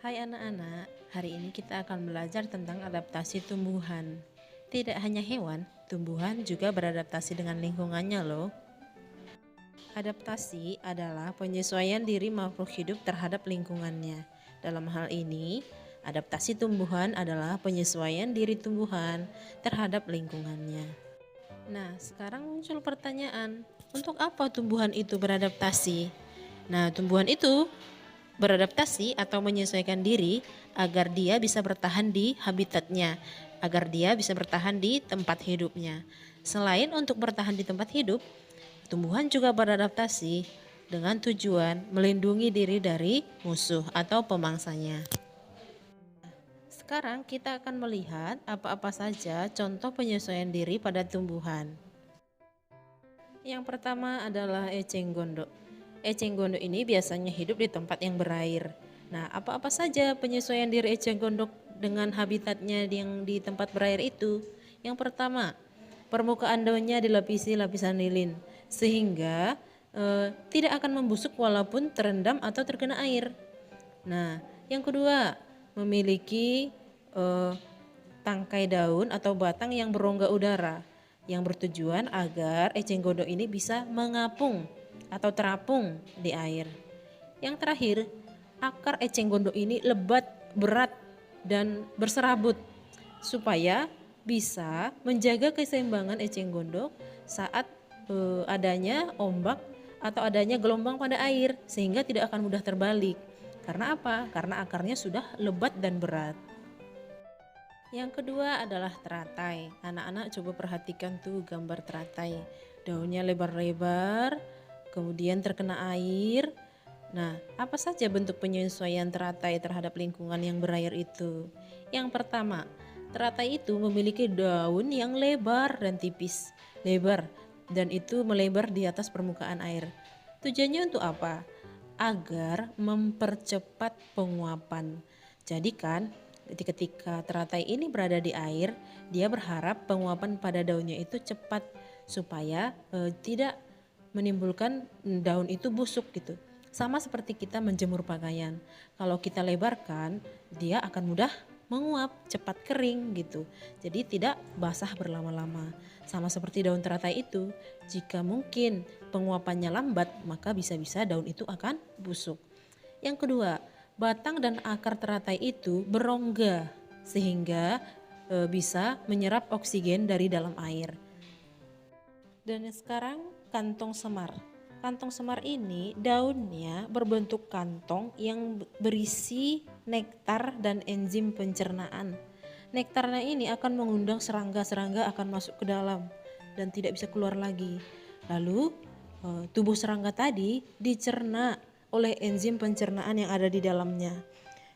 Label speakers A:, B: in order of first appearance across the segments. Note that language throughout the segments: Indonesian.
A: Hai anak-anak, hari ini kita akan belajar tentang adaptasi tumbuhan. Tidak hanya hewan, tumbuhan juga beradaptasi dengan lingkungannya loh. Adaptasi adalah penyesuaian diri makhluk hidup terhadap lingkungannya. Dalam hal ini, adaptasi tumbuhan adalah penyesuaian diri tumbuhan terhadap lingkungannya. Nah, sekarang muncul pertanyaan, untuk apa tumbuhan itu beradaptasi? Nah, tumbuhan itu beradaptasi atau menyesuaikan diri agar dia bisa bertahan di habitatnya, agar dia bisa bertahan di tempat hidupnya. Selain untuk bertahan di tempat hidup, tumbuhan juga beradaptasi dengan tujuan melindungi diri dari musuh atau pemangsanya. Sekarang kita akan melihat apa-apa saja contoh penyesuaian diri pada tumbuhan. Yang pertama adalah eceng gondok. Eceng gondok ini biasanya hidup di tempat yang berair. Nah, apa-apa saja penyesuaian diri eceng gondok dengan habitatnya yang di tempat berair itu? Yang pertama, permukaan daunnya dilapisi lapisan lilin sehingga tidak akan membusuk walaupun terendam atau terkena air. Nah, yang kedua, memiliki tangkai daun atau batang yang berongga udara yang bertujuan agar eceng gondok ini bisa mengapung atau terapung di air. Yang terakhir, akar eceng gondok ini lebat, berat, dan berserabut supaya bisa menjaga keseimbangan eceng gondok saat adanya ombak atau adanya gelombang pada air sehingga tidak akan mudah terbalik. Karena apa? Karena akarnya sudah lebat dan berat. Yang kedua adalah teratai. Anak-anak coba perhatikan tuh gambar teratai. Daunnya lebar-lebar, kemudian terkena air. Nah, apa saja bentuk penyesuaian teratai terhadap lingkungan yang berair itu? Yang pertama, teratai itu memiliki daun yang lebar dan tipis. Lebar, dan itu melebar di atas permukaan air. Tujuannya untuk apa? Agar mempercepat penguapan. Jadi kan ketika teratai ini berada di air, dia berharap penguapan pada daunnya itu cepat supaya tidak menimbulkan daun itu busuk gitu. Sama seperti kita menjemur pakaian. Kalau kita lebarkan, dia akan mudah menguap, cepat kering gitu. Jadi tidak basah berlama-lama. Sama seperti daun teratai itu, jika mungkin penguapannya lambat, maka bisa-bisa daun itu akan busuk. Yang kedua, batang dan akar teratai itu berongga sehingga bisa menyerap oksigen dari dalam air. Dan sekarang kantong semar. Kantong semar ini daunnya berbentuk kantong yang berisi nektar dan enzim pencernaan. Nektarnya ini akan mengundang serangga-serangga akan masuk ke dalam dan tidak bisa keluar lagi. Lalu tubuh serangga tadi dicerna oleh enzim pencernaan yang ada di dalamnya.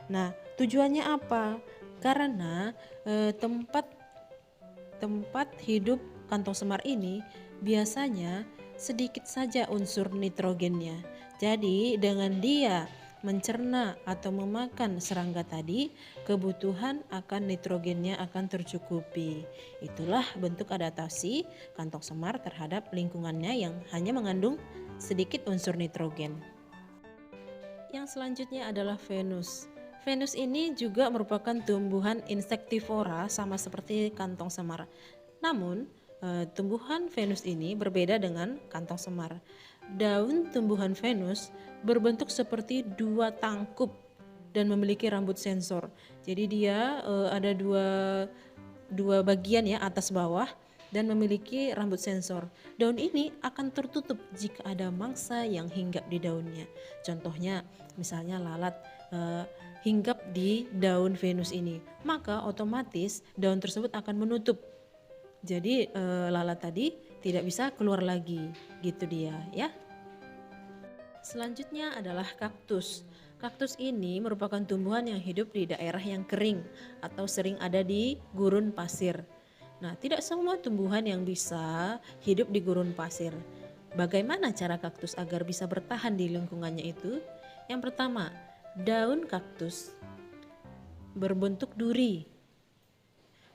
A: Nah, tujuannya apa? Karena tempat hidup kantong semar ini biasanya sedikit saja unsur nitrogennya. Jadi dengan dia mencerna atau memakan serangga tadi, kebutuhan akan nitrogennya akan tercukupi. Itulah bentuk adaptasi kantong semar terhadap lingkungannya yang hanya mengandung sedikit unsur nitrogen. Yang selanjutnya adalah Venus. Venus ini juga merupakan tumbuhan insektivora sama seperti kantong semar. Namun, tumbuhan Venus ini berbeda dengan kantong semar. Daun tumbuhan Venus berbentuk seperti dua tangkup dan memiliki rambut sensor. Jadi dia ada dua bagian ya, atas bawah, dan memiliki rambut sensor. Daun ini akan tertutup jika ada mangsa yang hinggap di daunnya. Contohnya misalnya lalat hinggap di daun Venus ini, maka otomatis daun tersebut akan menutup. Jadi lalat tadi tidak bisa keluar lagi, gitu dia ya. Selanjutnya adalah kaktus. Kaktus ini merupakan tumbuhan yang hidup di daerah yang kering atau sering ada di gurun pasir. Nah, tidak semua tumbuhan yang bisa hidup di gurun pasir. Bagaimana cara kaktus agar bisa bertahan di lingkungannya itu? Yang pertama, daun kaktus berbentuk duri.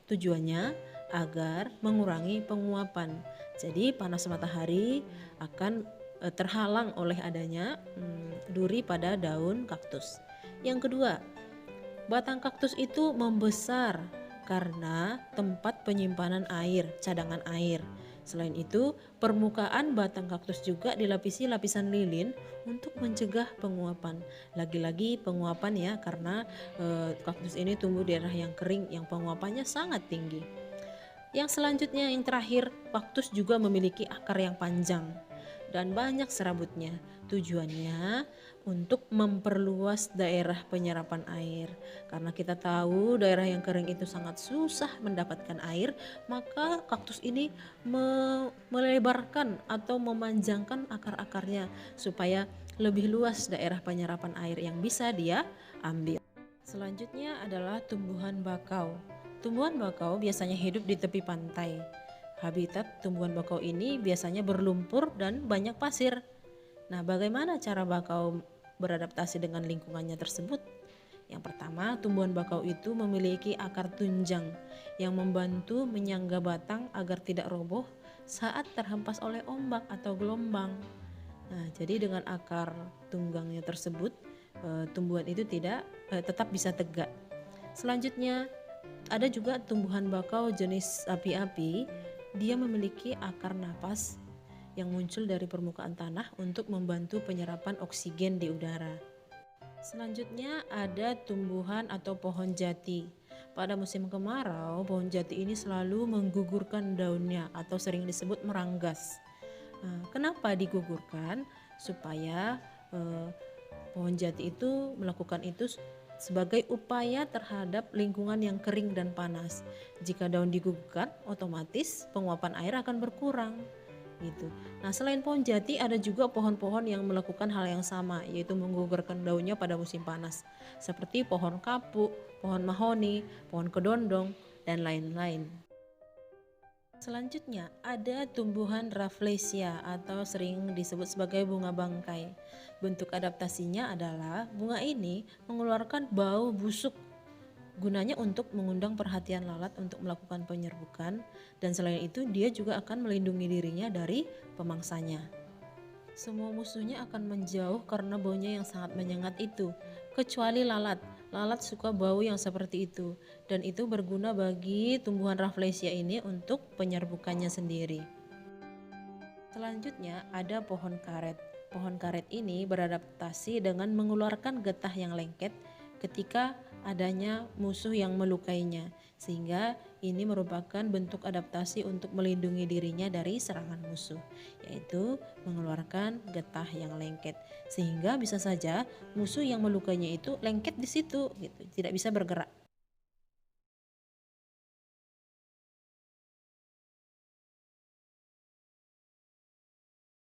A: Tujuannya agar mengurangi penguapan. Jadi panas matahari akan terhalang oleh adanya duri pada daun kaktus. Yang kedua, Batang kaktus itu membesar karena tempat penyimpanan air, cadangan air. Selain itu, permukaan batang kaktus juga dilapisi lapisan lilin untuk mencegah penguapan. Lagi-lagi penguapan ya, karena kaktus ini tumbuh di daerah yang kering yang penguapannya sangat tinggi. Yang selanjutnya, yang terakhir, kaktus juga memiliki akar yang panjang dan banyak serabutnya. Tujuannya untuk memperluas daerah penyerapan air. Karena kita tahu daerah yang kering itu sangat susah mendapatkan air, maka kaktus ini melebarkan atau memanjangkan akar-akarnya supaya lebih luas daerah penyerapan air yang bisa dia ambil. Selanjutnya adalah tumbuhan bakau. Tumbuhan bakau biasanya hidup di tepi pantai. Habitat tumbuhan bakau ini biasanya berlumpur dan banyak pasir. Nah, bagaimana cara bakau beradaptasi dengan lingkungannya tersebut? Yang pertama, tumbuhan bakau itu memiliki akar tunjang yang membantu menyangga batang agar tidak roboh saat terhempas oleh ombak atau gelombang. Nah, jadi dengan akar tunggangnya tersebut, tumbuhan itu tetap bisa tegak. Selanjutnya, ada juga tumbuhan bakau jenis api-api. Dia memiliki akar napas yang muncul dari permukaan tanah untuk membantu penyerapan oksigen di udara. Selanjutnya ada tumbuhan atau pohon jati. Pada musim kemarau, pohon jati ini selalu menggugurkan daunnya atau sering disebut meranggas. Kenapa digugurkan? Supaya pohon jati itu melakukan itu sebagai upaya terhadap lingkungan yang kering dan panas. Jika daun digugurkan, otomatis penguapan air akan berkurang. Gitu. Nah, selain pohon jati ada juga pohon-pohon yang melakukan hal yang sama, yaitu menggugurkan daunnya pada musim panas, seperti pohon kapuk, pohon mahoni, pohon kedondong, dan lain-lain. Selanjutnya ada tumbuhan Rafflesia atau sering disebut sebagai bunga bangkai. Bentuk adaptasinya adalah bunga ini mengeluarkan bau busuk. Gunanya untuk mengundang perhatian lalat untuk melakukan penyerbukan, dan selain itu dia juga akan melindungi dirinya dari pemangsanya. Semua musuhnya akan menjauh karena baunya yang sangat menyengat itu, kecuali lalat. Lalat suka bau yang seperti itu, dan itu berguna bagi tumbuhan Rafflesia ini untuk penyerbukannya sendiri. Selanjutnya ada pohon karet. Pohon karet ini beradaptasi dengan mengeluarkan getah yang lengket ketika adanya musuh yang melukainya, sehingga ini merupakan bentuk adaptasi untuk melindungi dirinya dari serangan musuh, yaitu mengeluarkan getah yang lengket, sehingga bisa saja musuh yang melukainya itu lengket di situ, gitu, tidak bisa bergerak.